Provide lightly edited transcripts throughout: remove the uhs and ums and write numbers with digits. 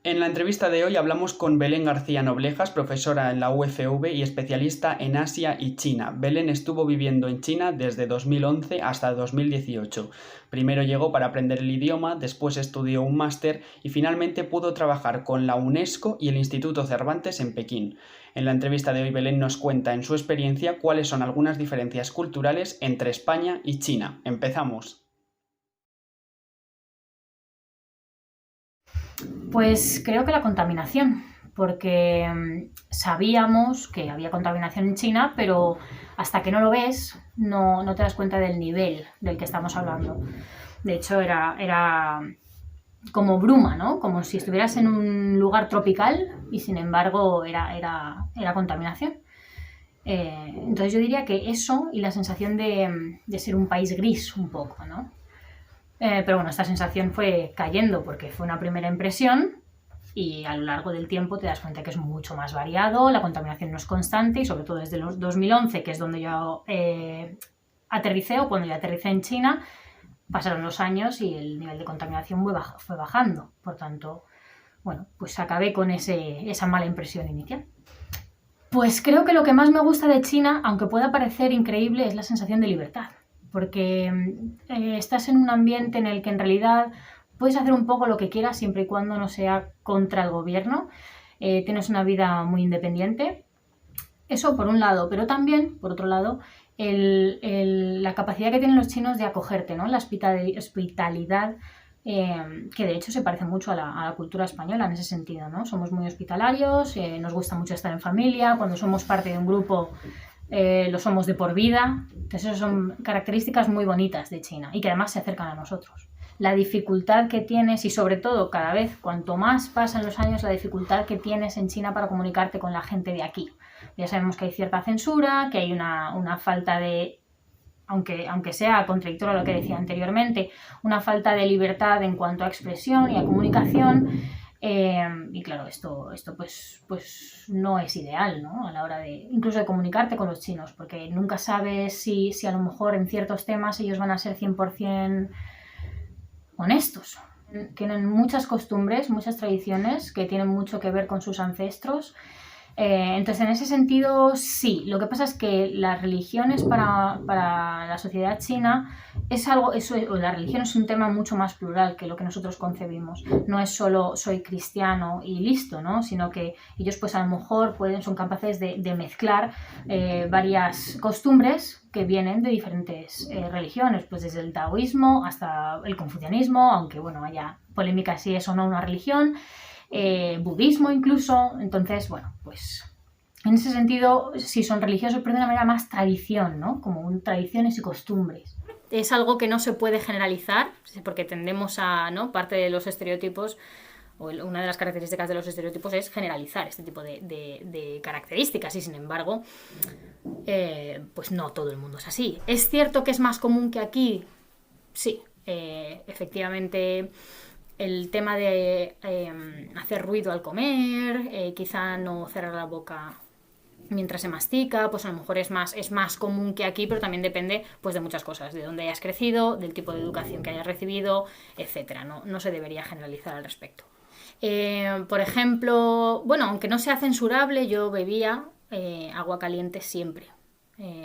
En la entrevista de hoy hablamos con Belén García Noblejas, profesora en la UFV y especialista en Asia y China. Belén estuvo viviendo en China desde 2011 hasta 2018. Primero llegó para aprender el idioma, después estudió un máster y finalmente pudo trabajar con la UNESCO y el Instituto Cervantes en Pekín. En la entrevista de hoy Belén nos cuenta en su experiencia cuáles son algunas diferencias culturales entre España y China. Empezamos. Pues creo que la contaminación, porque sabíamos que había contaminación en China, pero hasta que no lo ves, no te das cuenta del nivel del que estamos hablando. De hecho, era como bruma, ¿no? Como si estuvieras en un lugar tropical y sin embargo era contaminación. Entonces yo diría que eso y la sensación de ser un país gris un poco, ¿no? Pero bueno, esta sensación fue cayendo porque fue una primera impresión y a lo largo del tiempo te das cuenta que es mucho más variado, la contaminación no es constante y sobre todo desde los 2011, que es donde yo aterricé o cuando yo aterricé en China, pasaron los años y el nivel de contaminación fue bajando. Por tanto, bueno, pues acabé con esa mala impresión inicial. Pues creo que lo que más me gusta de China, aunque pueda parecer increíble, es la sensación de libertad. Porque estás en un ambiente en el que en realidad puedes hacer un poco lo que quieras siempre y cuando no sea contra el gobierno. Tienes una vida muy independiente. Eso por un lado, pero también, por otro lado, la capacidad que tienen los chinos de acogerte, ¿no? La hospitalidad que de hecho se parece mucho a la cultura española en ese sentido, ¿no? Somos muy hospitalarios, nos gusta mucho estar en familia, cuando somos parte de un grupo lo somos de por vida. Entonces esas son características muy bonitas de China y que además se acercan a nosotros. La dificultad que tienes y sobre todo cada vez cuanto más pasan los años la dificultad que tienes en China para comunicarte con la gente de aquí. Ya sabemos que hay cierta censura, que hay una falta de aunque sea contradictorio a lo que decía anteriormente, una falta de libertad en cuanto a expresión y a comunicación. Y claro, esto pues no es ideal, ¿no? A la hora de incluso de comunicarte con los chinos, porque nunca sabes si a lo mejor en ciertos temas ellos van a ser 100% honestos. Tienen muchas costumbres, muchas tradiciones que tienen mucho que ver con sus ancestros. Entonces, en ese sentido, sí. Lo que pasa es que las religiones para la sociedad china es algo, la religión es un tema mucho más plural que lo que nosotros concebimos. No es solo soy cristiano y listo, ¿no? Sino que ellos, pues a lo mejor son capaces de mezclar varias costumbres que vienen de diferentes religiones, pues desde el taoísmo hasta el confucianismo, aunque bueno, haya polémica si es o no una religión. Budismo incluso. Entonces, bueno, pues en ese sentido sí son religiosos, pero de una manera más tradición, ¿no? Como tradiciones y costumbres. Es algo que no se puede generalizar, porque tendemos a, ¿no? Parte de los estereotipos, o una de las características de los estereotipos es generalizar este tipo de características y sin embargo, pues no todo el mundo es así. ¿Es cierto que es más común que aquí? Sí, efectivamente el tema de hacer ruido al comer, quizá no cerrar la boca mientras se mastica, pues a lo mejor es más común que aquí, pero también depende pues de muchas cosas, de dónde hayas crecido, del tipo de educación que hayas recibido, etcétera. No se debería generalizar al respecto. Por ejemplo, bueno, aunque no sea censurable, yo bebía agua caliente siempre.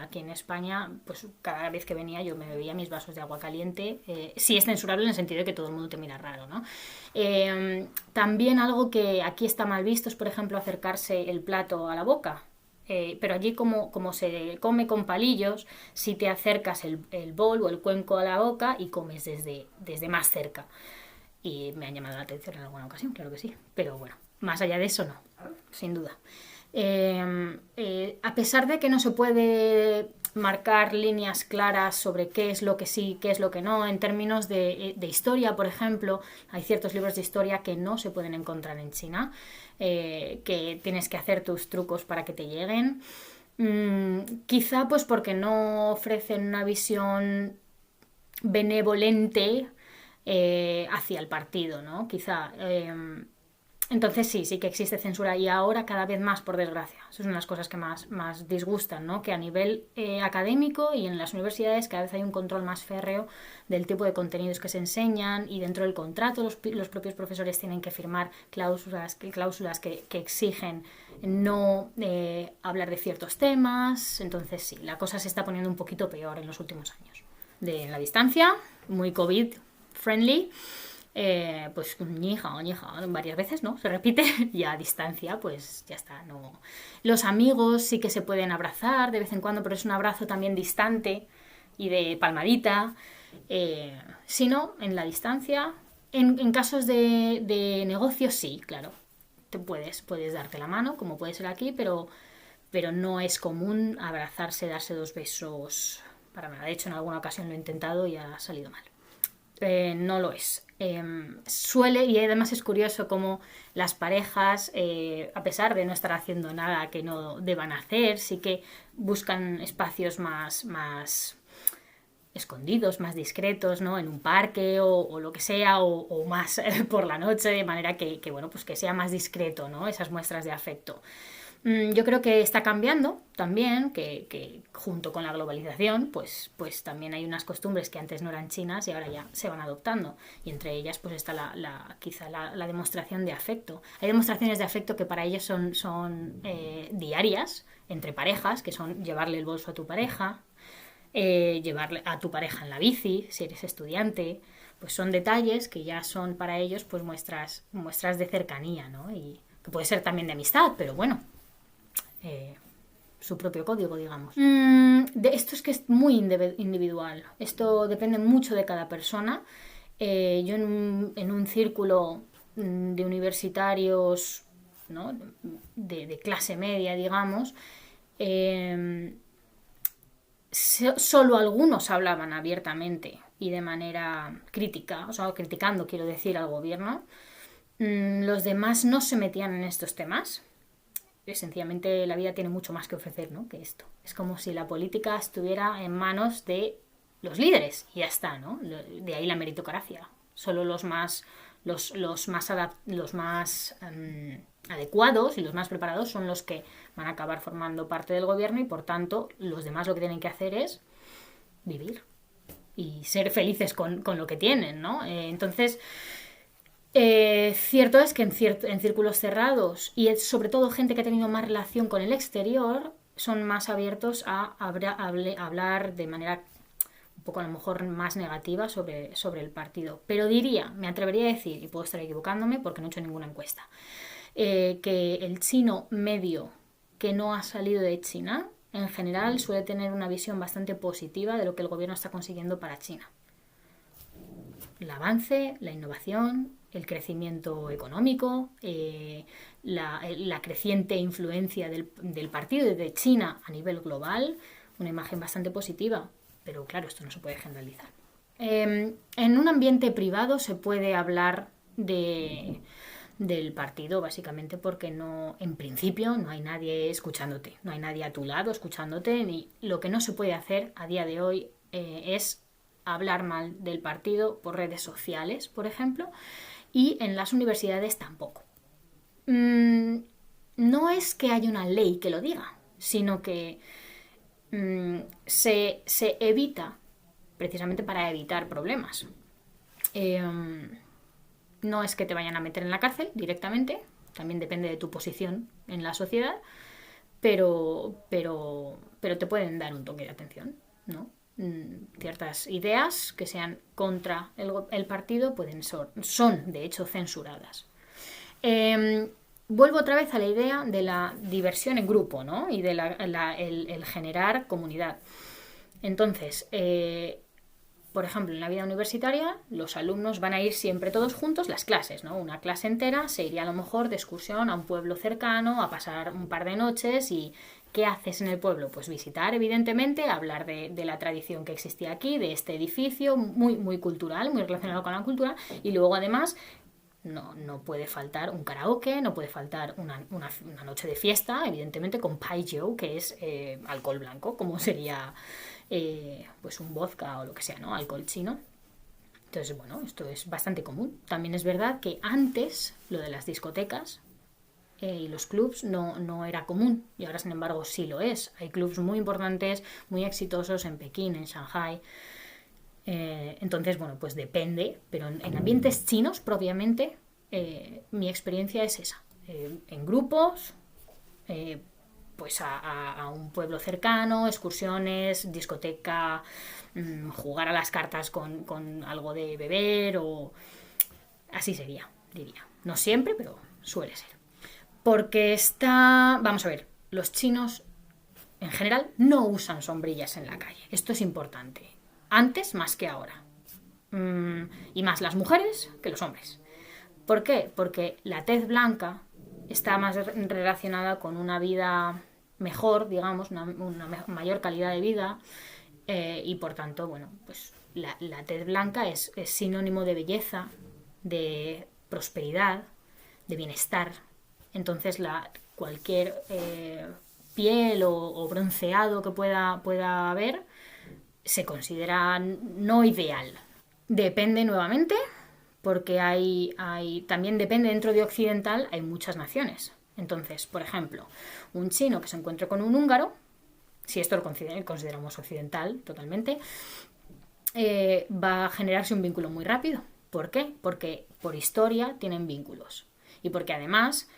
Aquí en España, pues cada vez que venía yo me bebía mis vasos de agua caliente. Sí es censurable en el sentido de que todo el mundo te mira raro, ¿no? También algo que aquí está mal visto es, por ejemplo, acercarse el plato a la boca. Pero allí como se come con palillos, si te acercas el bol o el cuenco a la boca y comes desde más cerca. Y me han llamado la atención en alguna ocasión, claro que sí. Pero bueno, más allá de eso no, sin duda. A pesar de que no se puede marcar líneas claras sobre qué es lo que sí, qué es lo que no, en términos de historia, por ejemplo, hay ciertos libros de historia que no se pueden encontrar en China, que tienes que hacer tus trucos para que te lleguen. Quizá pues porque no ofrecen una visión benevolente hacia el partido, ¿no? Quizá Entonces sí que existe censura y ahora cada vez más, por desgracia. Eso es una de las cosas que más disgustan, ¿no? Que a nivel académico y en las universidades cada vez hay un control más férreo del tipo de contenidos que se enseñan y dentro del contrato los propios profesores tienen que firmar cláusulas que exigen no hablar de ciertos temas. Entonces sí, la cosa se está poniendo un poquito peor en los últimos años. De la distancia, muy COVID-friendly. Pues ñija varias veces, ¿no? Se repite y a distancia pues ya está, no. Los amigos sí que se pueden abrazar de vez en cuando, pero es un abrazo también distante y de palmadita. Si no, en la distancia, en casos de negocios sí, claro, te puedes darte la mano, como puede ser aquí, pero no es común abrazarse, darse 2 besos para nada. De hecho, en alguna ocasión lo he intentado y ha salido mal. No lo es. Suele, y además es curioso cómo las parejas, a pesar de no estar haciendo nada que no deban hacer, sí que buscan espacios más escondidos, más discretos, ¿no? En un parque o lo que sea, o más por la noche, de manera que bueno, pues que sea más discreto, ¿no? Esas muestras de afecto. Yo creo que está cambiando también, que junto con la globalización, pues también hay unas costumbres que antes no eran chinas y ahora ya se van adoptando. Y entre ellas pues está quizá la demostración de afecto. Hay demostraciones de afecto que para ellos son diarias, entre parejas, que son llevarle el bolso a tu pareja, llevarle a tu pareja en la bici, si eres estudiante. Pues son detalles que ya son para ellos pues muestras de cercanía, ¿no? Y que puede ser también de amistad, pero bueno, su propio código, digamos. Esto es que es muy individual. Esto depende mucho de cada persona. Yo en un círculo de universitarios, ¿no? de clase media, digamos, solo algunos hablaban abiertamente y de manera crítica, o sea, criticando, quiero decir, al gobierno. Los demás no se metían en estos temas. Sencillamente la vida tiene mucho más que ofrecer, ¿no? Que esto. Es como si la política estuviera en manos de los líderes y ya está, ¿no? De ahí la meritocracia. Solo los más adecuados y los más preparados son los que van a acabar formando parte del gobierno y por tanto los demás lo que tienen que hacer es vivir y ser felices con lo que tienen, ¿no? Entonces, cierto es que en círculos cerrados y sobre todo gente que ha tenido más relación con el exterior son más abiertos a hablar de manera un poco a lo mejor más negativa sobre el partido. Pero me atrevería a decir, y puedo estar equivocándome porque no he hecho ninguna encuesta, que el chino medio que no ha salido de China en general suele tener una visión bastante positiva de lo que el gobierno está consiguiendo para China. El avance, la innovación, el crecimiento económico, la creciente influencia del partido y de China a nivel global, una imagen bastante positiva, pero claro, esto no se puede generalizar. En un ambiente privado se puede hablar del partido, básicamente porque en principio no hay nadie escuchándote, no hay nadie a tu lado escuchándote, ni lo que no se puede hacer a día de hoy es hablar mal del partido por redes sociales, por ejemplo, y en las universidades tampoco. No es que haya una ley que lo diga, sino que se evita, precisamente para evitar problemas. No es que te vayan a meter en la cárcel directamente, también depende de tu posición en la sociedad, pero te pueden dar un toque de atención, ¿no? Ciertas ideas que sean contra el partido son de hecho censuradas. Vuelvo otra vez a la idea de la diversión en grupo, ¿no? Y de el generar comunidad. Entonces, por ejemplo, en la vida universitaria, los alumnos van a ir siempre todos juntos, las clases, ¿no? Una clase entera se iría a lo mejor de excursión a un pueblo cercano, a pasar un par de noches y ¿qué haces en el pueblo? Pues visitar, evidentemente, hablar de la tradición que existía aquí, de este edificio, muy, muy cultural, muy relacionado con la cultura, y luego además no puede faltar un karaoke, no puede faltar una noche de fiesta, evidentemente con Baijiu, que es alcohol blanco, como sería pues un vodka o lo que sea, ¿no? Alcohol chino. Entonces, bueno, esto es bastante común. También es verdad que antes lo de las discotecas y los clubs no era común, y ahora, sin embargo, sí lo es. Hay clubs muy importantes, muy exitosos en Pekín, en Shanghai. Entonces, bueno, pues depende, pero en ambientes chinos propiamente, mi experiencia es esa. En grupos, pues a un pueblo cercano, excursiones, discoteca, jugar a las cartas con algo de beber o... Así sería, diría. No siempre, pero suele ser. Porque vamos a ver, los chinos en general no usan sombrillas en la calle. Esto es importante. Antes más que ahora. Y más las mujeres que los hombres. ¿Por qué? Porque la tez blanca está más relacionada con una vida mejor, digamos, una mayor calidad de vida, y por tanto, bueno, pues la tez blanca es sinónimo de belleza, de prosperidad, de bienestar. Entonces cualquier piel o bronceado que pueda haber se considera no ideal. Depende nuevamente, porque también depende dentro de Occidental, hay muchas naciones. Entonces, por ejemplo, un chino que se encuentre con un húngaro, si esto lo consideramos occidental totalmente, va a generarse un vínculo muy rápido. ¿Por qué? Porque por historia tienen vínculos. Y porque además,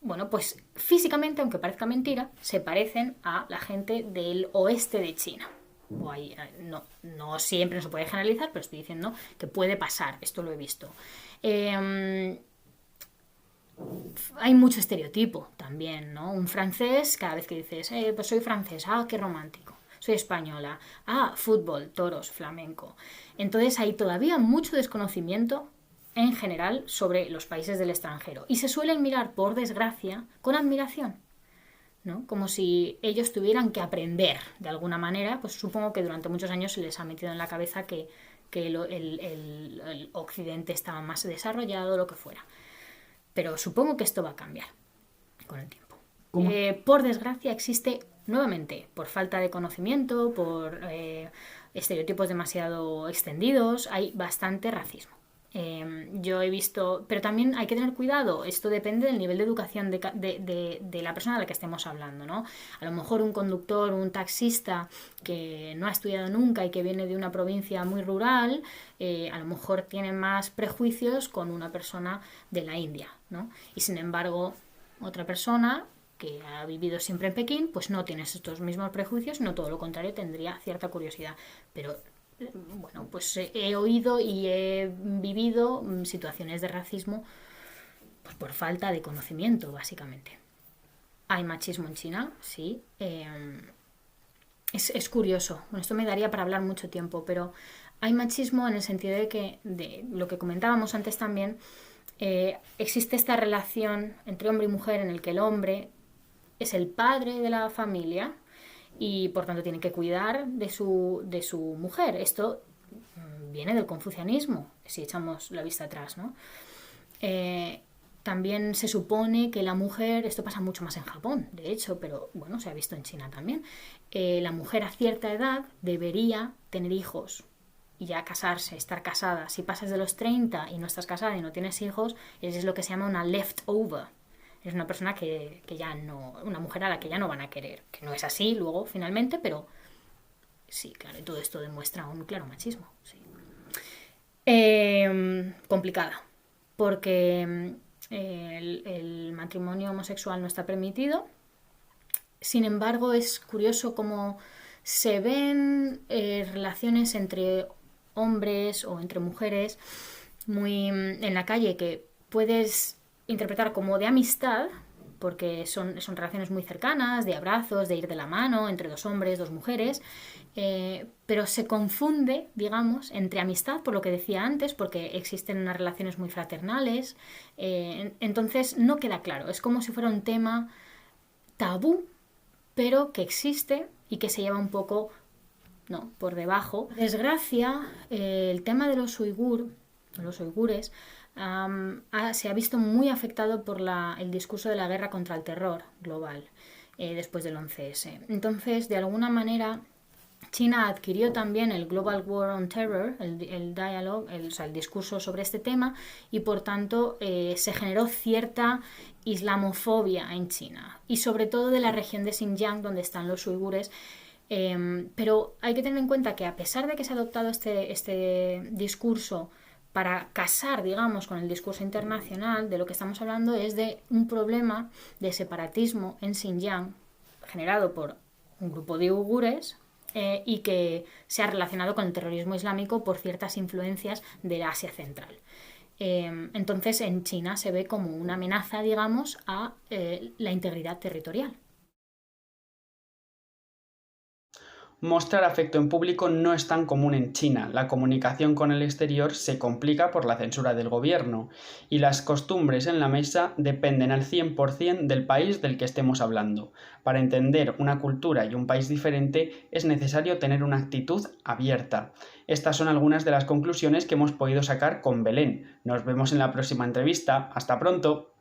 bueno, pues físicamente, aunque parezca mentira, se parecen a la gente del oeste de China. No siempre, no se puede generalizar, pero estoy diciendo que puede pasar, esto lo he visto. Hay mucho estereotipo también, ¿no? Un francés, cada vez que dices, pues soy francés, qué romántico. Soy española, fútbol, toros, flamenco. Entonces hay todavía mucho desconocimiento en general sobre los países del extranjero y se suelen mirar, por desgracia, con admiración, ¿no? Como si ellos tuvieran que aprender de alguna manera. Pues supongo que durante muchos años se les ha metido en la cabeza que el occidente estaba más desarrollado, lo que fuera. Pero supongo que esto va a cambiar con el tiempo. Por desgracia existe, nuevamente, por falta de conocimiento, por estereotipos demasiado extendidos, hay bastante racismo. Yo he visto, pero también hay que tener cuidado, esto depende del nivel de educación de la persona de la que estemos hablando, ¿no? A lo mejor un conductor, un taxista que no ha estudiado nunca y que viene de una provincia muy rural, a lo mejor tiene más prejuicios con una persona de la India, ¿no? Y sin embargo, otra persona que ha vivido siempre en Pekín, pues no tiene estos mismos prejuicios, no, todo lo contrario, tendría cierta curiosidad, pero bueno, pues he oído y he vivido situaciones de racismo, pues por falta de conocimiento, básicamente. ¿Hay machismo en China? Sí. Es curioso. Bueno, esto me daría para hablar mucho tiempo, pero hay machismo en el sentido de que, de lo que comentábamos antes también, existe esta relación entre hombre y mujer en el que el hombre es el padre de la familia y por tanto tiene que cuidar de su mujer. Esto viene del confucianismo, si echamos la vista atrás, ¿no? También se supone que la mujer, esto pasa mucho más en Japón, de hecho, pero bueno, se ha visto en China también, la mujer a cierta edad debería tener hijos y ya casarse, estar casada. Si pasas de los 30 y no estás casada y no tienes hijos, es lo que se llama una leftover. Es una persona que ya no, una mujer a la que ya no van a querer, que no es así luego finalmente, pero sí, claro, y todo esto demuestra un claro machismo, sí. Complicada, porque el matrimonio homosexual no está permitido. Sin embargo, es curioso cómo se ven relaciones entre hombres o entre mujeres muy en la calle que puedes interpretar como de amistad, porque son relaciones muy cercanas, de abrazos, de ir de la mano entre dos hombres, dos mujeres, pero se confunde, digamos, entre amistad, por lo que decía antes, porque existen unas relaciones muy fraternales, entonces no queda claro, es como si fuera un tema tabú, pero que existe y que se lleva un poco, no, por debajo. Desgracia, el tema de los uigures, se ha visto muy afectado por el discurso de la guerra contra el terror global después del 11S. Entonces, de alguna manera, China adquirió también el Global War on Terror, el dialogue, o sea, el discurso sobre este tema, y por tanto se generó cierta islamofobia en China, y sobre todo de la región de Xinjiang, donde están los uigures. Pero hay que tener en cuenta que a pesar de que se ha adoptado este discurso para casar, digamos, con el discurso internacional, de lo que estamos hablando es de un problema de separatismo en Xinjiang generado por un grupo de uigures y que se ha relacionado con el terrorismo islámico por ciertas influencias de Asia Central. Entonces en China se ve como una amenaza, digamos, a la integridad territorial. Mostrar afecto en público no es tan común en China. La comunicación con el exterior se complica por la censura del gobierno y las costumbres en la mesa dependen al 100% del país del que estemos hablando. Para entender una cultura y un país diferente es necesario tener una actitud abierta. Estas son algunas de las conclusiones que hemos podido sacar con Belén. Nos vemos en la próxima entrevista. ¡Hasta pronto!